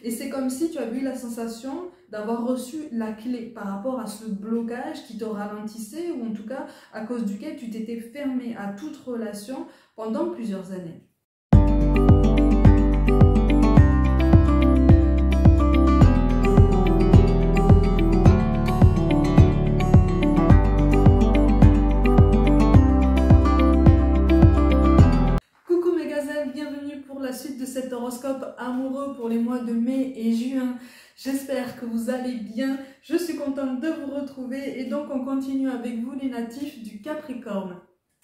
Et c'est comme si tu avais eu la sensation d'avoir reçu la clé par rapport à ce blocage qui te ralentissait ou en tout cas à cause duquel tu t'étais fermé à toute relation pendant plusieurs années. Suite de cet horoscope amoureux pour les mois de mai et juin. J'espère que vous allez bien. Je suis contente de vous retrouver et donc on continue avec vous les natifs du Capricorne.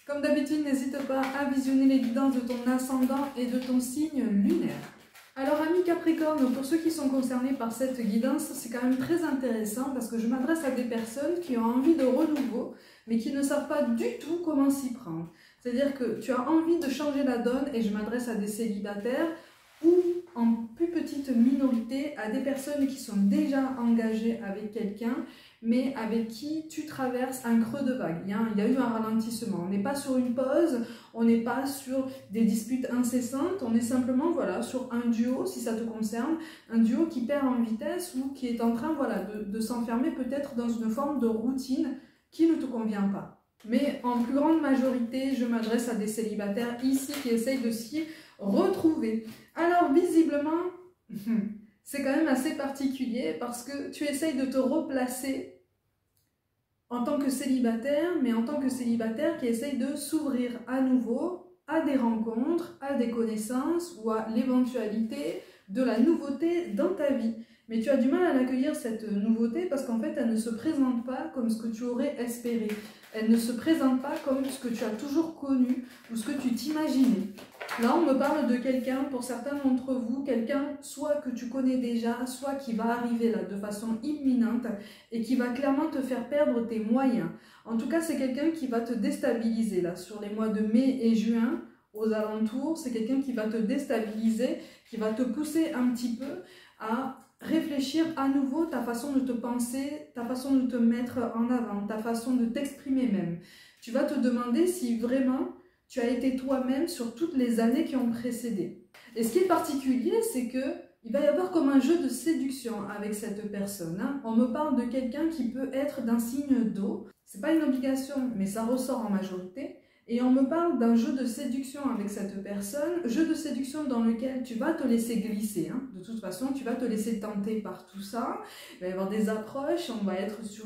Comme d'habitude, n'hésite pas à visionner les guidances de ton ascendant et de ton signe lunaire. Alors amis Capricorne, pour ceux qui sont concernés par cette guidance, c'est quand même très intéressant parce que je m'adresse à des personnes qui ont envie de renouveau mais qui ne savent pas du tout comment s'y prendre. C'est-à-dire que tu as envie de changer la donne et je m'adresse à des célibataires ou en plus petite minorité à des personnes qui sont déjà engagées avec quelqu'un mais avec qui tu traverses un creux de vague. Il y a eu un ralentissement. On n'est pas sur une pause, on n'est pas sur des disputes incessantes, on est simplement voilà, sur un duo, si ça te concerne, un duo qui perd en vitesse ou qui est en train voilà, de s'enfermer peut-être dans une forme de routine qui ne te convient pas. Mais en plus grande majorité, je m'adresse à des célibataires ici qui essayent de s'y retrouver. Alors visiblement, c'est quand même assez particulier parce que tu essayes de te replacer en tant que célibataire, mais en tant que célibataire qui essaye de s'ouvrir à nouveau à des rencontres, à des connaissances ou à l'éventualité de la nouveauté dans ta vie. Mais tu as du mal à l'accueillir cette nouveauté parce qu'en fait elle ne se présente pas comme ce que tu aurais espéré. Elle ne se présente pas comme ce que tu as toujours connu ou ce que tu t'imaginais. Là on me parle de quelqu'un, pour certains d'entre vous, quelqu'un soit que tu connais déjà, soit qui va arriver là de façon imminente et qui va clairement te faire perdre tes moyens. En tout cas c'est quelqu'un qui va te déstabiliser là sur les mois de mai et juin. Aux alentours, c'est quelqu'un qui va te déstabiliser, qui va te pousser un petit peu à réfléchir à nouveau ta façon de te penser, ta façon de te mettre en avant, ta façon de t'exprimer même. Tu vas te demander si vraiment tu as été toi-même sur toutes les années qui ont précédé. Et ce qui est particulier, c'est que il va y avoir comme un jeu de séduction avec cette personne. On me parle de quelqu'un qui peut être d'un signe d'eau. C'est pas une obligation, mais ça ressort en majorité. Et on me parle d'un jeu de séduction avec cette personne, jeu de séduction dans lequel tu vas te laisser glisser. De toute façon, tu vas te laisser tenter par tout ça. Il va y avoir des approches, on va être sur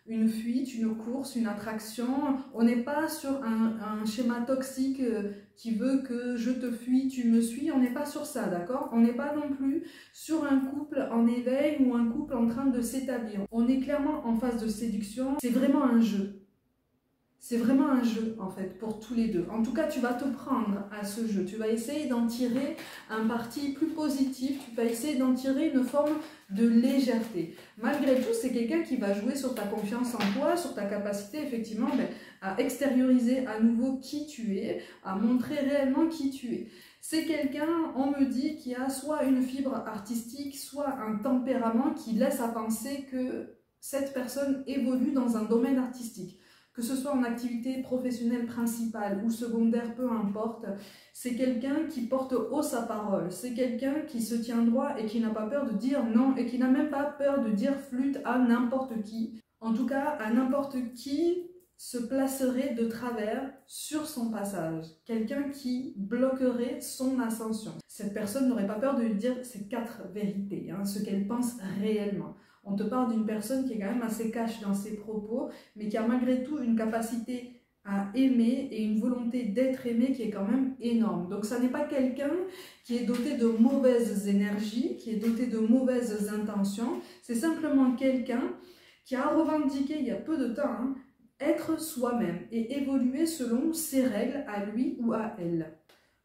une fuite, une course, une attraction. On n'est pas sur un schéma toxique qui veut que je te fuis, tu me suis. On n'est pas sur ça, d'accord? On n'est pas non plus sur un couple en éveil ou un couple en train de s'établir. On est clairement en phase de séduction. C'est vraiment un jeu. C'est vraiment un jeu en fait pour tous les deux. En tout cas, tu vas te prendre à ce jeu. Tu vas essayer d'en tirer un parti plus positif. Tu vas essayer d'en tirer une forme de légèreté. Malgré tout, c'est quelqu'un qui va jouer sur ta confiance en toi, sur ta capacité effectivement à extérioriser à nouveau qui tu es, à montrer réellement qui tu es. C'est quelqu'un, on me dit, qui a soit une fibre artistique, soit un tempérament qui laisse à penser que cette personne évolue dans un domaine artistique. Que ce soit en activité professionnelle principale ou secondaire, peu importe, c'est quelqu'un qui porte haut sa parole, c'est quelqu'un qui se tient droit et qui n'a pas peur de dire non et qui n'a même pas peur de dire flûte à n'importe qui. En tout cas, à n'importe qui se placerait de travers sur son passage, quelqu'un qui bloquerait son ascension. Cette personne n'aurait pas peur de lui dire ses 4 vérités, ce qu'elle pense réellement. On te parle d'une personne qui est quand même assez cash dans ses propos, mais qui a malgré tout une capacité à aimer et une volonté d'être aimé qui est quand même énorme. Donc ça n'est pas quelqu'un qui est doté de mauvaises énergies, qui est doté de mauvaises intentions, c'est simplement quelqu'un qui a revendiqué il y a peu de temps être soi-même et évoluer selon ses règles à lui ou à elle.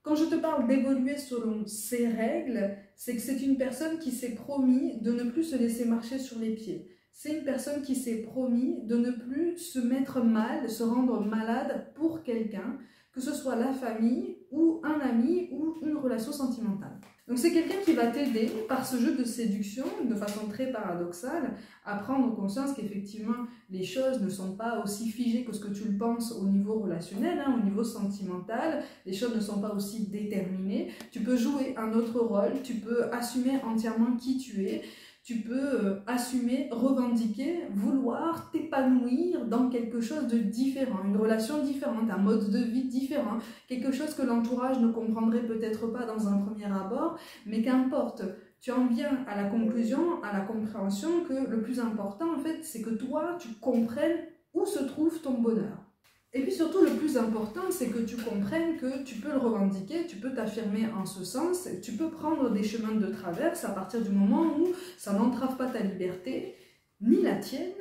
Quand je te parle d'évoluer selon ses règles, c'est que c'est une personne qui s'est promis de ne plus se laisser marcher sur les pieds. C'est une personne qui s'est promis de ne plus se mettre mal, se rendre malade pour quelqu'un, que ce soit la famille ou un ami ou une relation sentimentale. Donc c'est quelqu'un qui va t'aider par ce jeu de séduction, de façon très paradoxale, à prendre conscience qu'effectivement les choses ne sont pas aussi figées que ce que tu le penses au niveau relationnel, hein, au niveau sentimental, les choses ne sont pas aussi déterminées. Tu peux jouer un autre rôle, tu peux assumer entièrement qui tu es, tu peux assumer, revendiquer, vouloir t'épanouir dans quelque chose de différent, une relation différente, un mode de vie différent, quelque chose que l'entourage ne comprendrait peut-être pas dans un premier abord, mais qu'importe. Tu en viens à la conclusion, à la compréhension que le plus important en fait, c'est que toi, tu comprennes où se trouve ton bonheur. Et puis surtout, le plus important, c'est que tu comprennes que tu peux le revendiquer, tu peux t'affirmer en ce sens, tu peux prendre des chemins de traverse à partir du moment où ça n'entrave pas ta liberté, ni la tienne,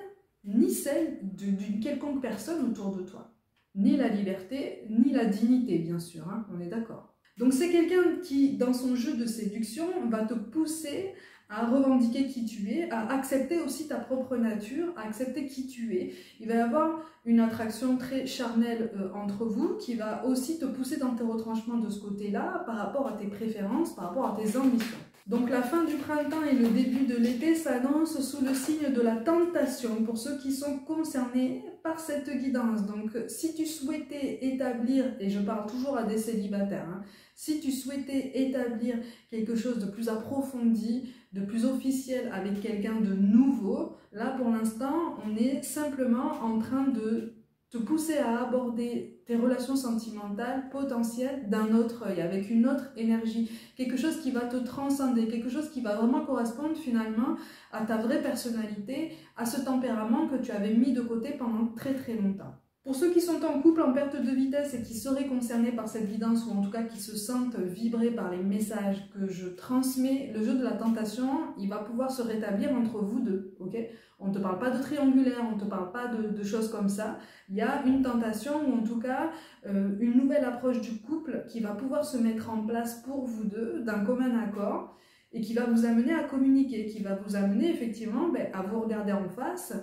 ni celle d'une quelconque personne autour de toi. Ni la liberté, ni la dignité, bien sûr, hein, on est d'accord. Donc c'est quelqu'un qui, dans son jeu de séduction, va te pousser à revendiquer qui tu es, à accepter aussi ta propre nature, à accepter qui tu es. Il va y avoir une attraction très charnelle entre vous qui va aussi te pousser dans tes retranchements de ce côté-là par rapport à tes préférences, par rapport à tes ambitions. Donc la fin du printemps et le début de l'été s'annoncent sous le signe de la tentation pour ceux qui sont concernés par cette guidance. Donc si tu souhaitais établir, et je parle toujours à des célibataires, hein, si tu souhaitais établir quelque chose de plus approfondi, de plus officiel avec quelqu'un de nouveau, là pour l'instant on est simplement en train de te pousser à aborder tes relations sentimentales potentielles d'un autre œil, avec une autre énergie, quelque chose qui va te transcender, quelque chose qui va vraiment correspondre finalement à ta vraie personnalité, à ce tempérament que tu avais mis de côté pendant très très longtemps. Pour ceux qui sont en couple en perte de vitesse et qui seraient concernés par cette guidance, ou en tout cas qui se sentent vibrés par les messages que je transmets, le jeu de la tentation, il va pouvoir se rétablir entre vous deux, ok? On ne te parle pas de triangulaire, on ne te parle pas de choses comme ça. Il y a une tentation, ou en tout cas une nouvelle approche du couple qui va pouvoir se mettre en place pour vous deux, d'un commun accord, et qui va vous amener à communiquer, qui va vous amener effectivement à vous regarder en face,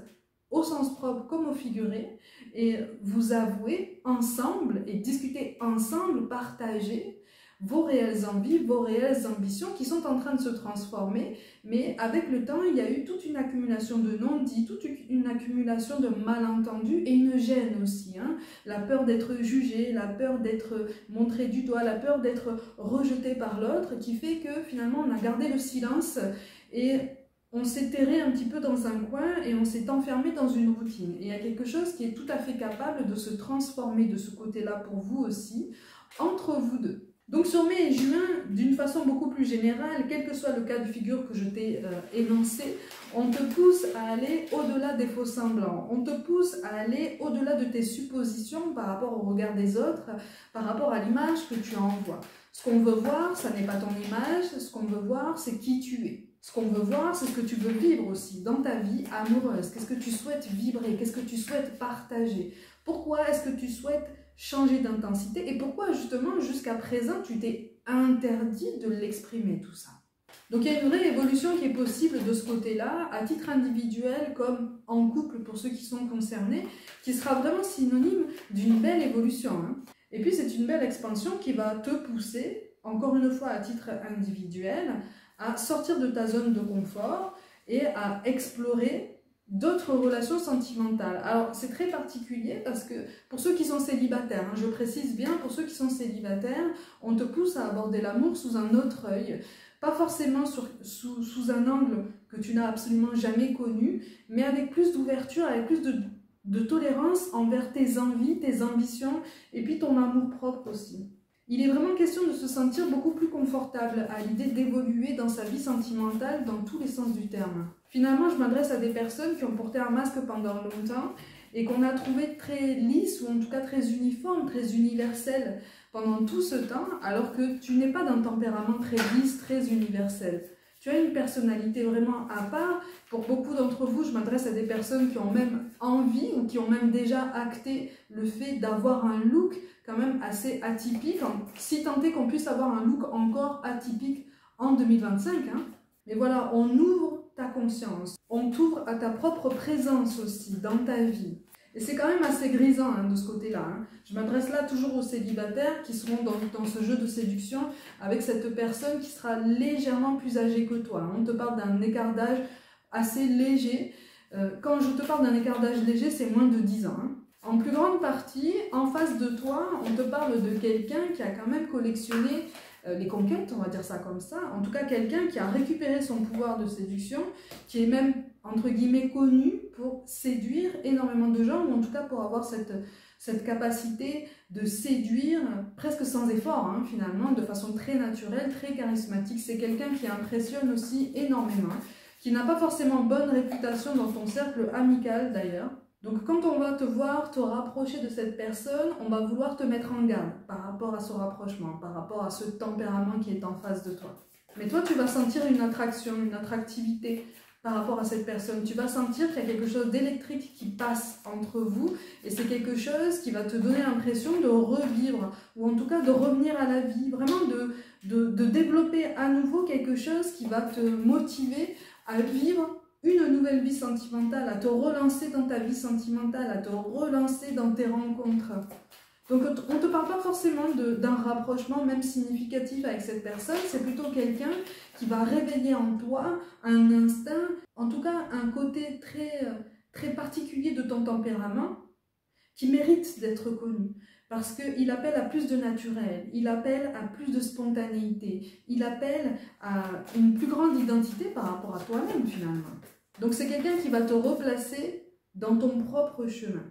au sens propre comme au figuré, et vous avouer ensemble et discuter ensemble, partager vos réelles envies, vos réelles ambitions qui sont en train de se transformer, mais avec le temps, il y a eu toute une accumulation de non-dits, toute une accumulation de malentendus et une gêne aussi, hein. La peur d'être jugé, la peur d'être montré du doigt, la peur d'être rejeté par l'autre, qui fait que finalement on a gardé le silence et on s'est terré un petit peu dans un coin et on s'est enfermé dans une routine. Et il y a quelque chose qui est tout à fait capable de se transformer de ce côté-là pour vous aussi, entre vous deux. Donc sur mai et juin, d'une façon beaucoup plus générale, quel que soit le cas de figure que je t'ai énoncé, on te pousse à aller au-delà des faux semblants, on te pousse à aller au-delà de tes suppositions par rapport au regard des autres, par rapport à l'image que tu envoies. Ce qu'on veut voir, ça n'est pas ton image, ce qu'on veut voir, c'est qui tu es. Ce qu'on veut voir, c'est ce que tu veux vivre aussi dans ta vie amoureuse. Qu'est-ce que tu souhaites vibrer? Qu'est-ce que tu souhaites partager? Pourquoi est-ce que tu souhaites changer d'intensité? Et pourquoi justement, jusqu'à présent, tu t'es interdit de l'exprimer tout ça? Donc il y a une vraie évolution qui est possible de ce côté-là, à titre individuel comme en couple pour ceux qui sont concernés, qui sera vraiment synonyme d'une belle évolution, hein. Et puis c'est une belle expansion qui va te pousser, encore une fois à titre individuel, à sortir de ta zone de confort et à explorer d'autres relations sentimentales. Alors c'est très particulier parce que pour ceux qui sont célibataires, hein, je précise bien, pour ceux qui sont célibataires, on te pousse à aborder l'amour sous un autre œil, pas forcément sous un angle que tu n'as absolument jamais connu, mais avec plus d'ouverture, avec plus de tolérance envers tes envies, tes ambitions et puis ton amour propre aussi. Il est vraiment question de se sentir beaucoup plus confortable à l'idée d'évoluer dans sa vie sentimentale dans tous les sens du terme. Finalement, je m'adresse à des personnes qui ont porté un masque pendant longtemps et qu'on a trouvé très lisse ou en tout cas très uniforme, très universel pendant tout ce temps, alors que tu n'es pas d'un tempérament très lisse, très universel. Tu as une personnalité vraiment à part. Pour beaucoup d'entre vous, je m'adresse à des personnes qui ont même envie ou qui ont même déjà acté le fait d'avoir un look quand même assez atypique, si tant est qu'on puisse avoir un look encore atypique en 2025. Hein. Mais voilà, on ouvre ta conscience, on t'ouvre à ta propre présence aussi dans ta vie. Et c'est quand même assez grisant de ce côté-là. Je m'adresse là toujours aux célibataires qui seront dans ce jeu de séduction avec cette personne qui sera légèrement plus âgée que toi. On te parle d'un écart d'âge assez léger. Quand je te parle d'un écart d'âge léger, c'est moins de 10 ans. En plus grande partie, en face de toi, on te parle de quelqu'un qui a quand même collectionné les conquêtes, on va dire ça comme ça. En tout cas, quelqu'un qui a récupéré son pouvoir de séduction, qui est même, entre guillemets, connu pour séduire énormément de gens, ou en tout cas pour avoir cette capacité de séduire presque sans effort, finalement, de façon très naturelle, très charismatique. C'est quelqu'un qui impressionne aussi énormément, qui n'a pas forcément bonne réputation dans ton cercle amical d'ailleurs. Donc quand on va te voir te rapprocher de cette personne, on va vouloir te mettre en garde par rapport à ce rapprochement, par rapport à ce tempérament qui est en face de toi. Mais toi, tu vas sentir une attraction, une attractivité par rapport à cette personne. Tu vas sentir qu'il y a quelque chose d'électrique qui passe entre vous et c'est quelque chose qui va te donner l'impression de revivre ou en tout cas de revenir à la vie, vraiment de développer à nouveau quelque chose qui va te motiver à vivre une nouvelle vie sentimentale, à te relancer dans ta vie sentimentale, à te relancer dans tes rencontres. Donc on ne te parle pas forcément d'un rapprochement même significatif avec cette personne, c'est plutôt quelqu'un qui va réveiller en toi un instinct, en tout cas un côté très particulier de ton tempérament qui mérite d'être connu. Parce qu'il appelle à plus de naturel, il appelle à plus de spontanéité, il appelle à une plus grande identité par rapport à toi-même finalement. Donc c'est quelqu'un qui va te replacer dans ton propre chemin.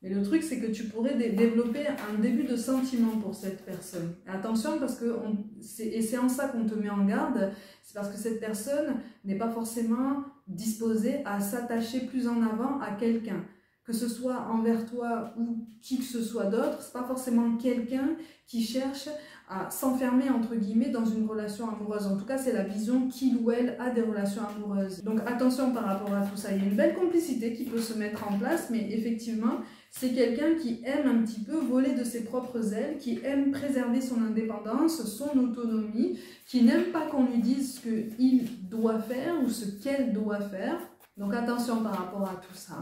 Mais le truc, c'est que tu pourrais développer un début de sentiment pour cette personne. Et attention, parce que c'est en ça qu'on te met en garde, c'est parce que cette personne n'est pas forcément disposée à s'attacher plus en avant à quelqu'un. Que ce soit envers toi ou qui que ce soit d'autre, c'est pas forcément quelqu'un qui cherche à s'enfermer entre guillemets dans une relation amoureuse. En tout cas, c'est la vision qu'il ou elle a des relations amoureuses. Donc attention par rapport à tout ça. Il y a une belle complicité qui peut se mettre en place, mais effectivement, c'est quelqu'un qui aime un petit peu voler de ses propres ailes, qui aime préserver son indépendance, son autonomie, qui n'aime pas qu'on lui dise ce qu'il doit faire ou ce qu'elle doit faire. Donc attention par rapport à tout ça.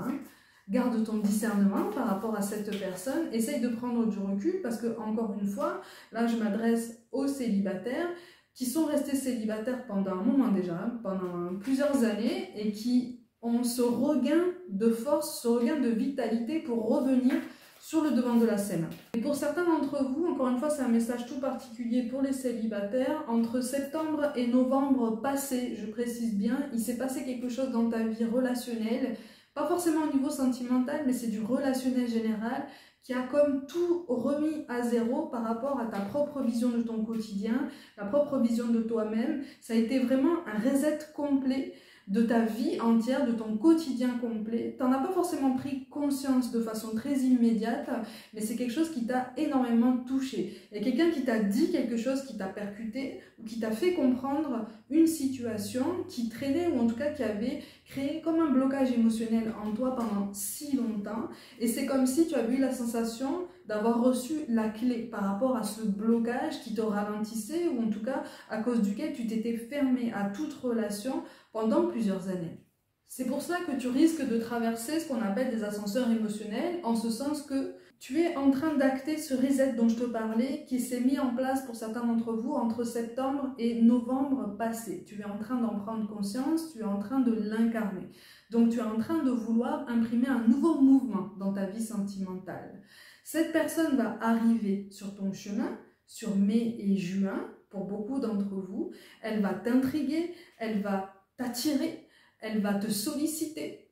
Garde ton discernement par rapport à cette personne, essaye de prendre du recul parce que, encore une fois, là je m'adresse aux célibataires qui sont restés célibataires pendant un moment déjà, pendant plusieurs années et qui ont ce regain de force, ce regain de vitalité pour revenir sur le devant de la scène. Et pour certains d'entre vous, encore une fois, c'est un message tout particulier pour les célibataires. Entre septembre et novembre passé, je précise bien, il s'est passé quelque chose dans ta vie relationnelle. Pas forcément au niveau sentimental, mais c'est du relationnel général qui a comme tout remis à zéro par rapport à ta propre vision de ton quotidien, la propre vision de toi-même. Ça a été vraiment un reset complet de ta vie entière, de ton quotidien complet. Tu n'en as pas forcément pris conscience de façon très immédiate, mais c'est quelque chose qui t'a énormément touché. Il y a quelqu'un qui t'a dit quelque chose, qui t'a percuté, ou qui t'a fait comprendre une situation qui traînait, ou en tout cas qui avait créé comme un blocage émotionnel en toi pendant si longtemps. Et c'est comme si tu avais eu la sensation d'avoir reçu la clé par rapport à ce blocage qui te ralentissait, ou en tout cas à cause duquel tu t'étais fermé à toute relation pendant plusieurs années. C'est pour ça que tu risques de traverser ce qu'on appelle des ascenseurs émotionnels, en ce sens que tu es en train d'acter ce reset dont je te parlais, qui s'est mis en place pour certains d'entre vous entre septembre et novembre passé. Tu es en train d'en prendre conscience, tu es en train de l'incarner. Donc tu es en train de vouloir imprimer un nouveau mouvement dans ta vie sentimentale. Cette personne va arriver sur ton chemin, sur mai et juin, pour beaucoup d'entre vous. Elle va t'intriguer, elle va t'attirer, elle va te solliciter,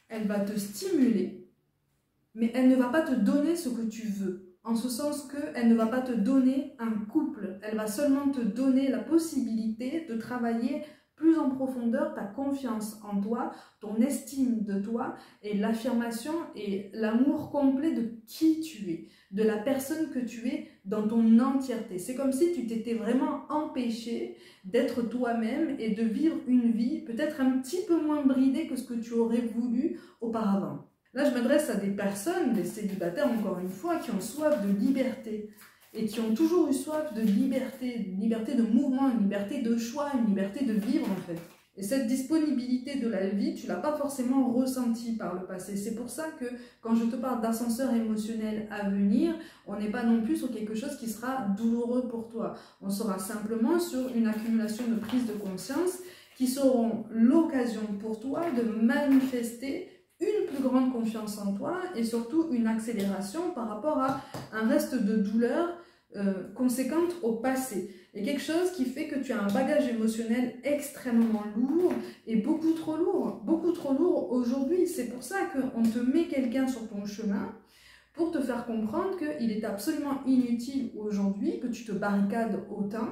elle va te stimuler, mais elle ne va pas te donner ce que tu veux, en ce sens qu'elle ne va pas te donner un couple, elle va seulement te donner la possibilité de travailler plus en profondeur ta confiance en toi, ton estime de toi et l'affirmation et l'amour complet de qui tu es, de la personne que tu es dans ton entièreté. C'est comme si tu t'étais vraiment empêché d'être toi-même et de vivre une vie peut-être un petit peu moins bridée que ce que tu aurais voulu auparavant. Là, je m'adresse à des personnes, des célibataires encore une fois, qui ont soif de liberté et qui ont toujours eu soif de liberté de mouvement, une liberté de choix, une liberté de vivre en fait. Et cette disponibilité de la vie, tu ne l'as pas forcément ressentie par le passé. C'est pour ça que quand je te parle d'ascenseur émotionnel à venir, on n'est pas non plus sur quelque chose qui sera douloureux pour toi. On sera simplement sur une accumulation de prises de conscience qui seront l'occasion pour toi de manifester une plus grande confiance en toi et surtout une accélération par rapport à un reste de douleur conséquente au passé. Et quelque chose qui fait que tu as un bagage émotionnel extrêmement lourd et beaucoup trop lourd aujourd'hui. C'est pour ça qu'on te met quelqu'un sur ton chemin pour te faire comprendre qu'il est absolument inutile aujourd'hui que tu te barricades autant,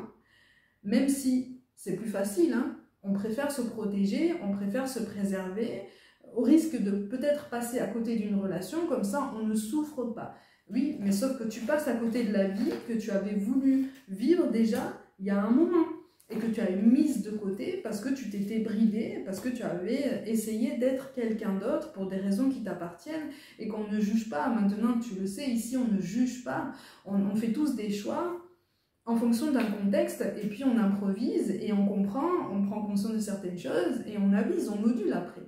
même si c'est plus facile, hein. On préfère se protéger, on préfère se préserver, au risque de peut-être passer à côté d'une relation, comme ça on ne souffre pas. Oui, mais sauf que tu passes à côté de la vie que tu avais voulu vivre déjà il y a un moment et que tu as mise de côté parce que tu t'étais bridé, parce que tu avais essayé d'être quelqu'un d'autre pour des raisons qui t'appartiennent et qu'on ne juge pas. Maintenant, tu le sais, ici on ne juge pas, on fait tous des choix en fonction d'un contexte et puis on improvise et on comprend, on prend conscience de certaines choses et on avise, on module après.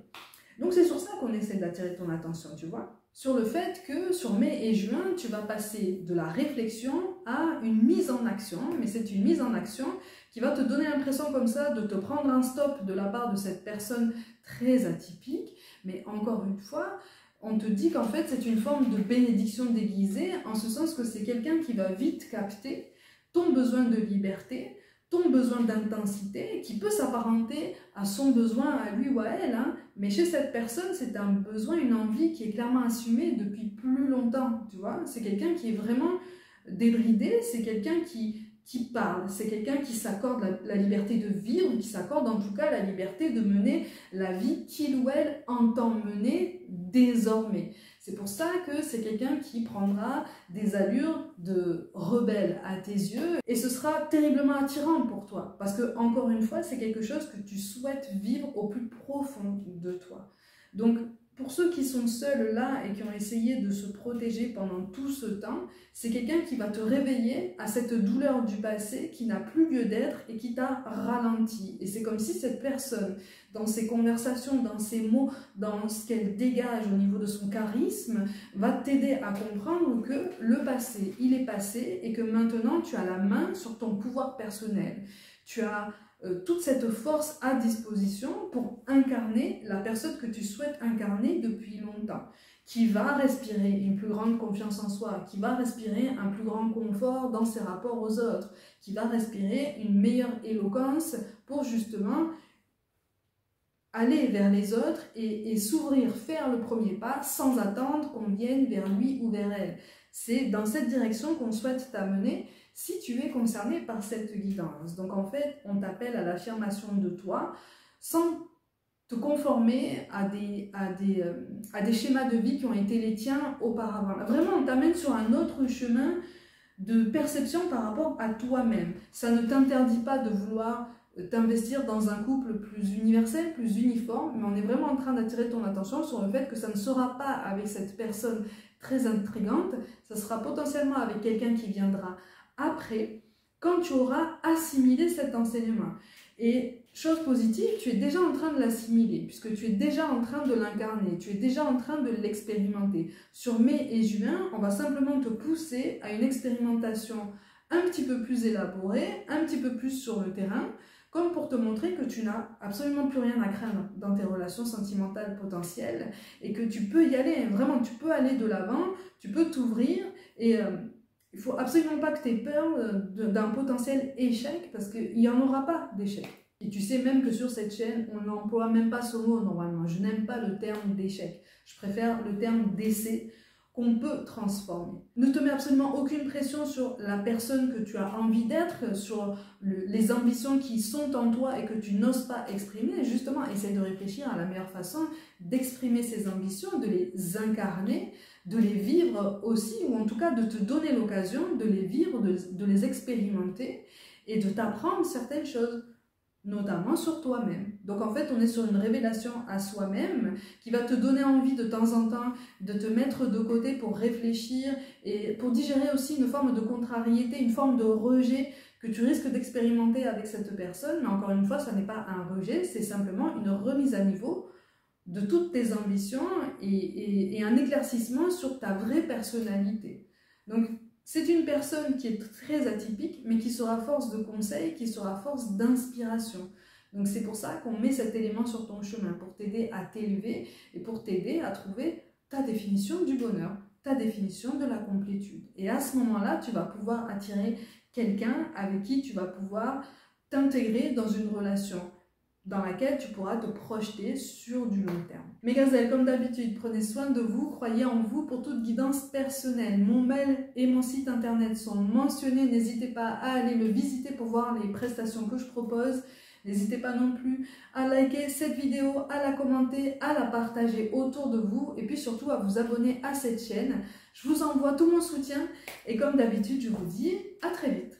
Donc c'est sur ça qu'on essaie d'attirer ton attention, tu vois. Sur le fait que sur mai et juin, tu vas passer de la réflexion à une mise en action, mais c'est une mise en action qui va te donner l'impression comme ça de te prendre un stop de la part de cette personne très atypique, mais encore une fois, on te dit qu'en fait c'est une forme de bénédiction déguisée, en ce sens que c'est quelqu'un qui va vite capter ton besoin de liberté, ton besoin d'intensité, qui peut s'apparenter à son besoin à lui ou à elle, hein. Mais chez cette personne, c'est un besoin, une envie qui est clairement assumée depuis plus longtemps, tu vois. C'est quelqu'un qui est vraiment débridé, c'est quelqu'un qui parle, c'est quelqu'un qui s'accorde la liberté de vivre, qui s'accorde en tout cas la liberté de mener la vie qu'il ou elle entend mener désormais. C'est pour ça que c'est quelqu'un qui prendra des allures de rebelle à tes yeux et ce sera terriblement attirant pour toi parce que, encore une fois, c'est quelque chose que tu souhaites vivre au plus profond de toi. Donc, pour ceux qui sont seuls là et qui ont essayé de se protéger pendant tout ce temps, c'est quelqu'un qui va te réveiller à cette douleur du passé qui n'a plus lieu d'être et qui t'a ralenti. Et c'est comme si cette personne, dans ses conversations, dans ses mots, dans ce qu'elle dégage au niveau de son charisme, va t'aider à comprendre que le passé, il est passé et que maintenant tu as la main sur ton pouvoir personnel. Tu as toute cette force à disposition pour incarner la personne que tu souhaites incarner depuis longtemps, qui va respirer une plus grande confiance en soi, qui va respirer un plus grand confort dans ses rapports aux autres, qui va respirer une meilleure éloquence pour justement aller vers les autres et s'ouvrir, faire le premier pas sans attendre qu'on vienne vers lui ou vers elle. C'est dans cette direction qu'on souhaite t'amener si tu es concerné par cette guidance. Donc en fait, on t'appelle à l'affirmation de toi sans te conformer à des schémas de vie qui ont été les tiens auparavant. Vraiment, on t'amène sur un autre chemin de perception par rapport à toi-même. Ça ne t'interdit pas de vouloir t'investir dans un couple plus universel, plus uniforme, mais on est vraiment en train d'attirer ton attention sur le fait que ça ne sera pas avec cette personne très intrigante, ça sera potentiellement avec quelqu'un qui viendra après, quand tu auras assimilé cet enseignement. Et chose positive, tu es déjà en train de l'assimiler, puisque tu es déjà en train de l'incarner, tu es déjà en train de l'expérimenter. Sur mai et juin, on va simplement te pousser à une expérimentation un petit peu plus élaborée, un petit peu plus sur le terrain, comme pour te montrer que tu n'as absolument plus rien à craindre dans tes relations sentimentales potentielles et que tu peux y aller, vraiment tu peux aller de l'avant, tu peux t'ouvrir et il ne faut absolument pas que tu aies peur d'un potentiel échec parce qu'il n'y en aura pas d'échec. Et tu sais même que sur cette chaîne, on n'emploie même pas ce mot normalement. Je n'aime pas le terme d'échec. Je préfère le terme d'essai qu'on peut transformer. Ne te mets absolument aucune pression sur la personne que tu as envie d'être, sur les ambitions qui sont en toi et que tu n'oses pas exprimer. Justement, essaie de réfléchir à la meilleure façon d'exprimer ces ambitions, de les incarner, de les vivre aussi, ou en tout cas de te donner l'occasion de les vivre, de les expérimenter et de t'apprendre certaines choses, notamment sur toi-même. Donc en fait, on est sur une révélation à soi-même qui va te donner envie de temps en temps de te mettre de côté pour réfléchir et pour digérer aussi une forme de contrariété, une forme de rejet que tu risques d'expérimenter avec cette personne, mais encore une fois, ça n'est pas un rejet, c'est simplement une remise à niveau de toutes tes ambitions et un éclaircissement sur ta vraie personnalité. Donc, c'est une personne qui est très atypique, mais qui sera force de conseil, qui sera force d'inspiration. Donc, c'est pour ça qu'on met cet élément sur ton chemin, pour t'aider à t'élever et pour t'aider à trouver ta définition du bonheur, ta définition de la complétude. Et à ce moment-là, tu vas pouvoir attirer quelqu'un avec qui tu vas pouvoir t'intégrer dans une relation dans laquelle tu pourras te projeter sur du long terme. Mes gazelles, comme d'habitude, prenez soin de vous, croyez en vous pour toute guidance personnelle. Mon mail et mon site internet sont mentionnés, n'hésitez pas à aller le visiter pour voir les prestations que je propose. N'hésitez pas non plus à liker cette vidéo, à la commenter, à la partager autour de vous et puis surtout à vous abonner à cette chaîne. Je vous envoie tout mon soutien et comme d'habitude, je vous dis à très vite.